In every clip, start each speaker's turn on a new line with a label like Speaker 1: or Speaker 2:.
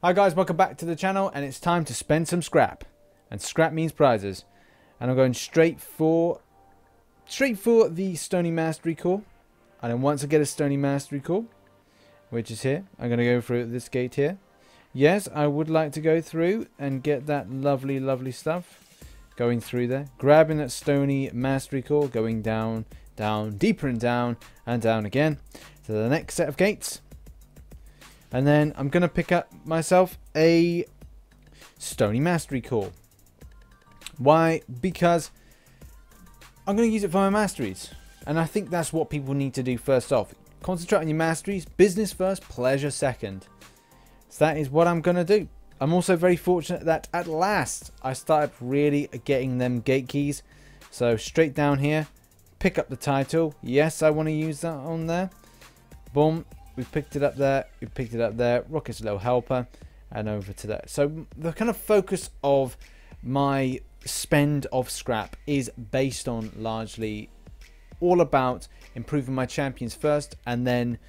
Speaker 1: Hi guys, welcome back to the channel, and it's time to spend some scrap. And scrap means prizes. And I'm going straight for the Sony Mastery core. And then once I get a Sony Mastery core, which is here, I'm going to go through this gate here. Yes, I would like to go through and get that lovely, lovely stuff. Going through there, grabbing that Sony Mastery core, going down, down, deeper and down again to the next set of gates. And then I'm going to pick up myself a Sony Mastery core. Why? Because I'm going to use it for my masteries. And I think that's what people need to do first off. Concentrate on your masteries. Business first, pleasure second. So that is what I'm going to do. I'm also very fortunate that at last I started really getting them gate keys. So straight down here, pick up the title. Yes, I want to use that on there. Boom. We picked it up there. We picked it up there. Rocket's little helper. And over to there. So the kind of focus of my spend of scrap is based on largely all about improving my champions first. And then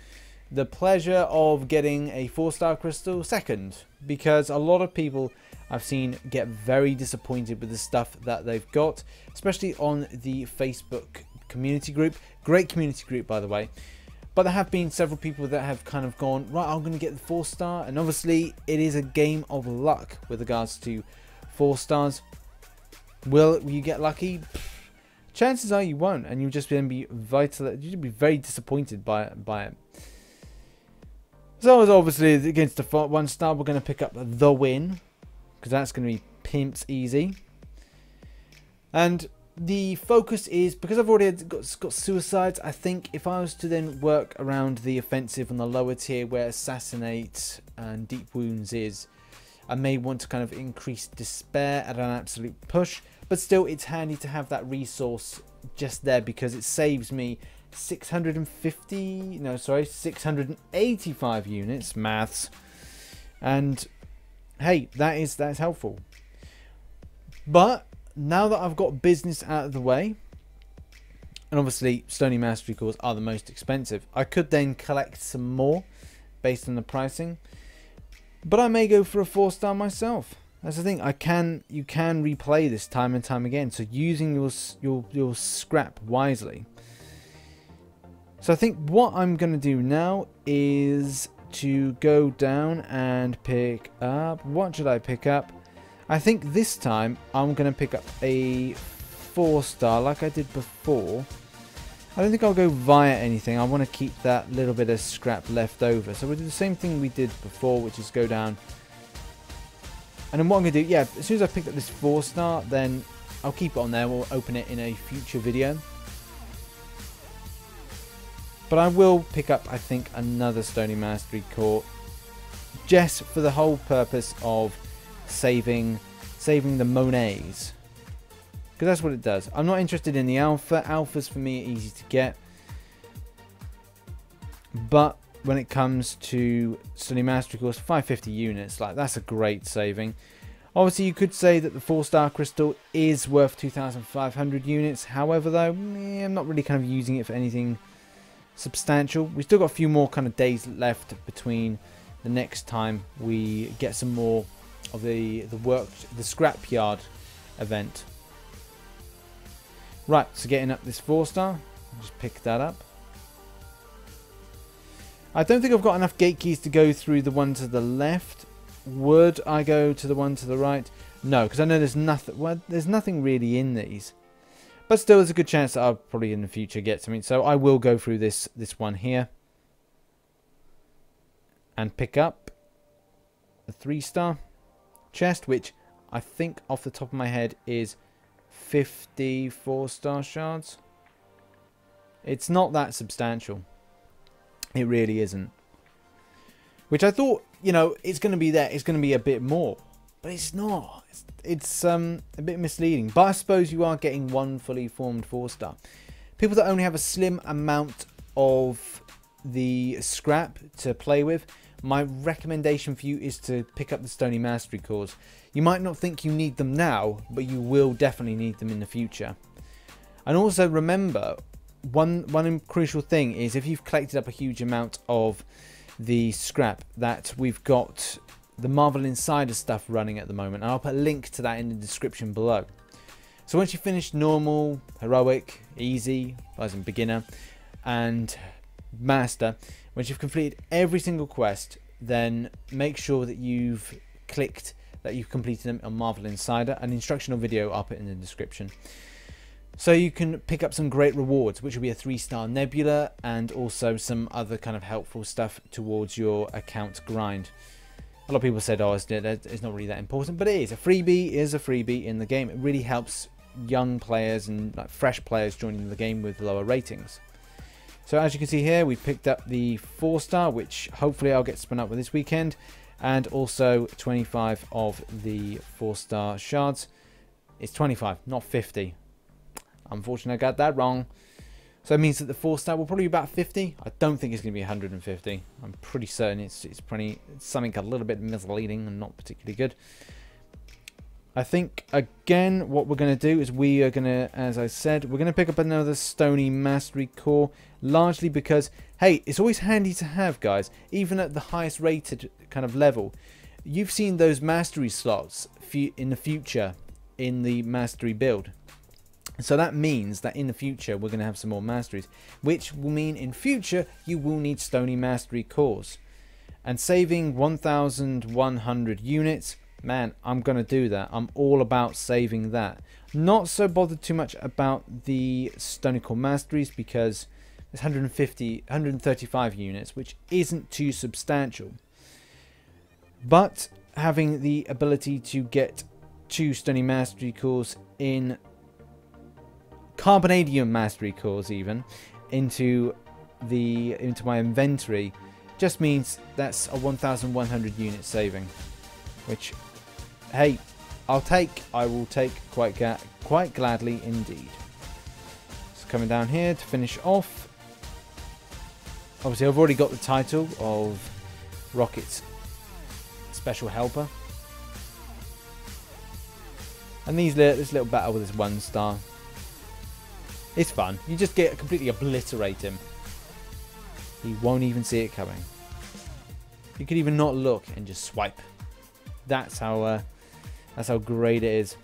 Speaker 1: the pleasure of getting a 4-star crystal second. Because a lot of people I've seen get very disappointed with the stuff that they've got. Especially on the Facebook community group. Great community group, by the way. But there have been several people that have kind of gone, right, I'm going to get the 4-star. And obviously, it is a game of luck with regards to 4 stars. Will you get lucky? Chances are you won't. And you'll just be you'll be very disappointed by it. So, as obviously, against the 1-star, we're going to pick up the win. Because that's going to be pimps easy. And the focus is, because I've already got suicides, I think if I was to then work around the offensive on the lower tier where assassinate and deep wounds is, I may want to kind of increase despair at an absolute push, but still it's handy to have that resource just there because it saves me 685 units, maths, and hey, that's helpful. But now that I've got business out of the way, and obviously Sony Mastery cores are the most expensive, I could then collect some more based on the pricing. But I may go for a 4-star myself. That's the thing. You can replay this time and time again. So using your scrap wisely. So I think what I'm going to do now is to go down and pick up. What should I pick up? I think this time I'm going to pick up a 4-star like I did before. I don't think I'll go via anything. I want to keep that little bit of scrap left over. So we'll do the same thing we did before, which is go down. And then what I'm going to do, yeah, as soon as I pick up this 4-star, then I'll keep it on there. We'll open it in a future video. But I will pick up, I think, another Sony Mastery core. Just for the whole purpose of saving the Monets, because that's what it does. I'm not interested in the alpha. Alphas for me are easy to get, but when it comes to Sony Mastery cores, 550 units, like that's a great saving. Obviously you could say that the 4-star crystal is worth 2,500 units. However though, I'm not really kind of using it for anything substantial. We've still got a few more kind of days left between the next time we get some more of the scrapyard event. Right, so getting up this 4-star, just pick that up. I don't think I've got enough gate keys to go through the one to the left. Would I go to the one to the right? No, because I know there's nothing. Well, there's nothing really in these, but still, there's a good chance that I'll probably in the future get something. So I will go through this one here and pick up the 3-star chest, which I think off the top of my head is 54-star shards. It's not that substantial. It really isn't. Which I thought, you know, it's going to be there. It's going to be a bit more, but it's not. It's a bit misleading. But I suppose you are getting one fully formed 4-star. People that only have a slim amount of the scrap to play with, my recommendation for you is to pick up the Sony Mastery cores. You might not think you need them now, but you will definitely need them in the future. And also remember, one crucial thing is if you've collected up a huge amount of the scrap that we've got the Marvel Insider stuff running at the moment, and I'll put a link to that in the description below. So once you finish normal, heroic, easy, as in beginner, and master, once you've completed every single quest, then make sure that you've clicked that you've completed them on Marvel Insider. An instructional video I'll put in the description. So you can pick up some great rewards, which will be a 3-star nebula and also some other kind of helpful stuff towards your account grind. A lot of people said, oh, it's not really that important, but it is. A freebie is a freebie in the game. It really helps young players and like fresh players joining the game with lower ratings. So as you can see here, we picked up the 4-star, which hopefully I'll get spun up with this weekend, and also 25 of the 4-star shards. It's 25, not 50. Unfortunately, I got that wrong. So it means that the 4-star will probably be about 50. I don't think it's going to be 150. I'm pretty certain it's something a little bit misleading and not particularly good. I think, again, what we're going to do is we are going to, as I said, we're going to pick up another Sony Mastery core, largely because, hey, it's always handy to have, guys, even at the highest rated kind of level. You've seen those Mastery slots in the future in the Mastery build. So that means that in the future, we're going to have some more Masteries, which will mean in future, you will need Sony Mastery cores. And saving 1,100 units... man, I'm going to do that. I'm all about saving that. Not so bothered too much about the Stony Core Masteries because there's 135 units, which isn't too substantial. But having the ability to get 2 Stony Mastery cores in Carbonadium Mastery cores even into my inventory just means that's a 1,100 unit saving, which, hey, I will take quite gladly indeed. So coming down here to finish off. Obviously, I've already got the title of Rocket's Special Helper. And this little battle with this 1-star. It's fun. You just completely obliterate him. He won't even see it coming. You could even not look and just swipe. That's how great it is.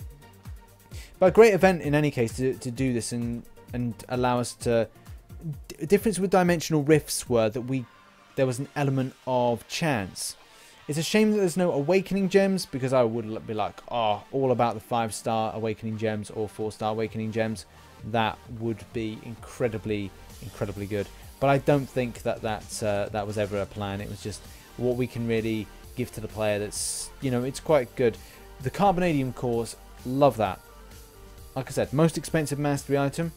Speaker 1: But a great event in any case to do this and allow us to... The difference with Dimensional Rifts were that there was an element of chance. It's a shame that there's no Awakening Gems, because I would be like, oh, all about the 5-star Awakening Gems or 4-star Awakening Gems. That would be incredibly good. But I don't think that was ever a plan. It was just what we can really give to the player. That's, you know, it's quite good. The Carbonadium cores, love that. Like I said, most expensive mastery item,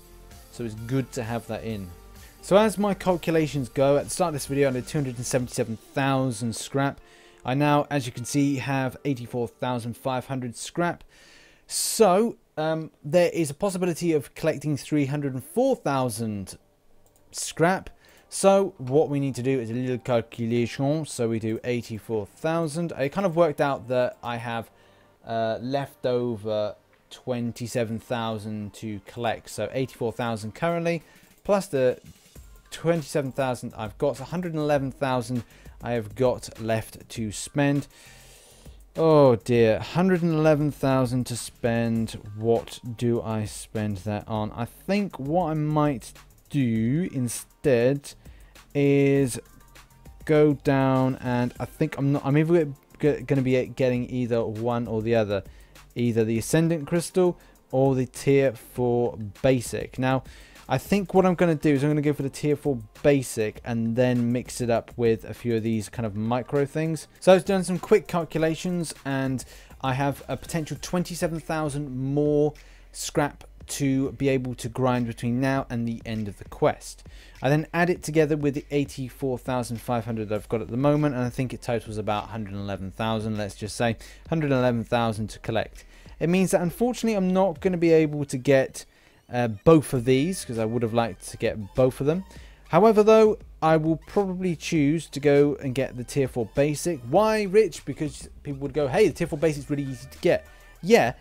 Speaker 1: so it's good to have that in. So as my calculations go, at the start of this video I had 277,000 scrap. I now, as you can see, have 84,500 scrap. So there is a possibility of collecting 304,000 scrap. So what we need to do is a little calculation. So we do 84,000. I kind of worked out that I have left over 27,000 to collect. So 84,000 currently, plus the 27,000 I've got, 111,000 I have got left to spend. Oh dear, 111,000 to spend. What do I spend that on? I think what I might do instead is go down, and I think I'm either going to be getting either one or the other, either the Ascendant Crystal or the Tier 4 Basic. Now I think what I'm going to do is I'm going to go for the Tier 4 Basic and then mix it up with a few of these kind of micro things. So I've done some quick calculations and I have a potential 27,000 more scrap to be able to grind between now and the end of the quest. I then add it together with the 84,500 I've got at the moment, and I think it totals about 111,000, let's just say 111,000 to collect. It means that unfortunately I'm not going to be able to get both of these, because I would have liked to get both of them. However, though, I will probably choose to go and get the Tier 4 Basic. Why, Rich? Because people would go, hey, the Tier 4 Basic is really easy to get. Yeah,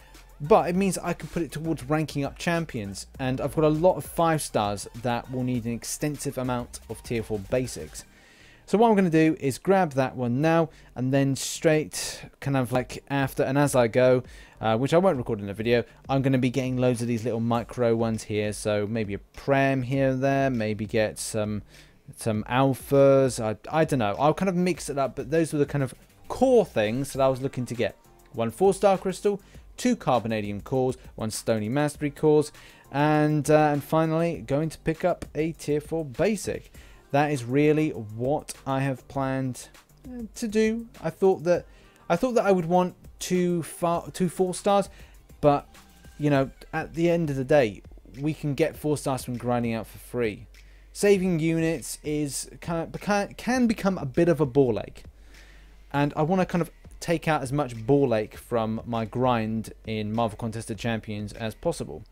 Speaker 1: but it means I can put it towards ranking up champions, and I've got a lot of 5 stars that will need an extensive amount of Tier 4 Basics. So what I'm going to do is grab that one now, and then straight kind of like after and as I go, which I won't record in the video, I'm going to be getting loads of these little micro ones here. So maybe a Prem here and there, maybe get some alphas. I don't know. I'll kind of mix it up, but those were the kind of core things that I was looking to get. 1 4-star crystal, 2 carbonadium cores, 1 stony mastery cores, and finally going to pick up a tier 4 basic. That is really what I have planned to do. I thought that I would want 2 4 stars, but you know, at the end of the day, we can get 4 stars from grinding out for free. Saving units is can become a bit of a ball ache, and I want to kind of take out as much ball ache from my grind in Marvel Contested Champions as possible.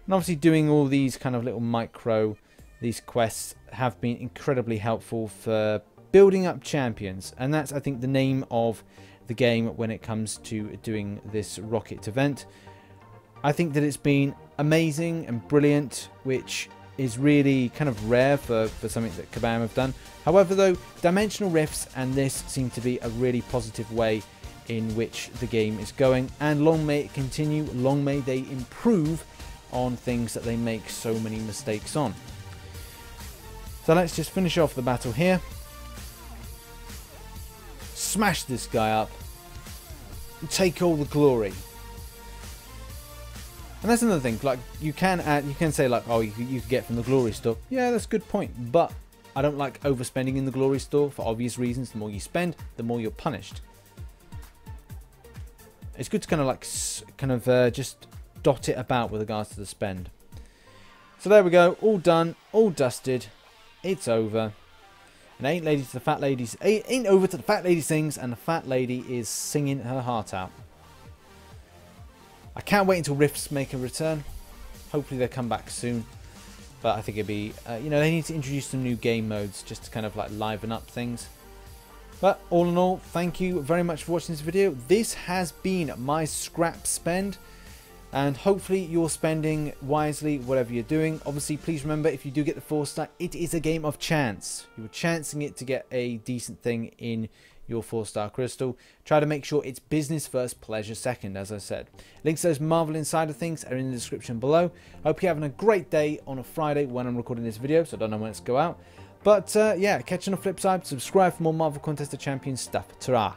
Speaker 1: And obviously doing all these kind of little these quests have been incredibly helpful for building up champions, and that's, I think, the name of the game when it comes to doing this Rocket event. I think that it's been amazing and brilliant, which is really kind of rare for something that Kabam have done. However, though, dimensional rifts and this seem to be a really positive way in which the game is going, and long may it continue, long may they improve on things that they make so many mistakes on. So let's just finish off the battle here. Smash this guy up and take all the glory. And that's another thing, like you can say like, oh, you could get from the glory store. Yeah, that's a good point, but I don't like overspending in the glory store for obvious reasons. The more you spend, the more you're punished. It's good to kind of just dot it about with regards to the spend. So there we go, all done, all dusted. It's over. And ain't over to the fat lady sings, and the fat lady is singing her heart out. I can't wait until Rifts make a return. Hopefully they'll come back soon. But I think it'd be, you know, they need to introduce some new game modes just to kind of like liven up things. But all in all, thank you very much for watching this video. This has been my scrap spend. And hopefully you're spending wisely whatever you're doing. Obviously, please remember, if you do get the 4-star, it is a game of chance. You're chancing it to get a decent thing in your 4-star crystal. Try to make sure it's business first, pleasure second, as I said. Links to those Marvel Insider things are in the description below. Hope you're having a great day on a Friday when I'm recording this video, so I don't know when it's go out. But yeah, catch you on the flip side. Subscribe for more Marvel Contested Champions stuff. Ta-ra!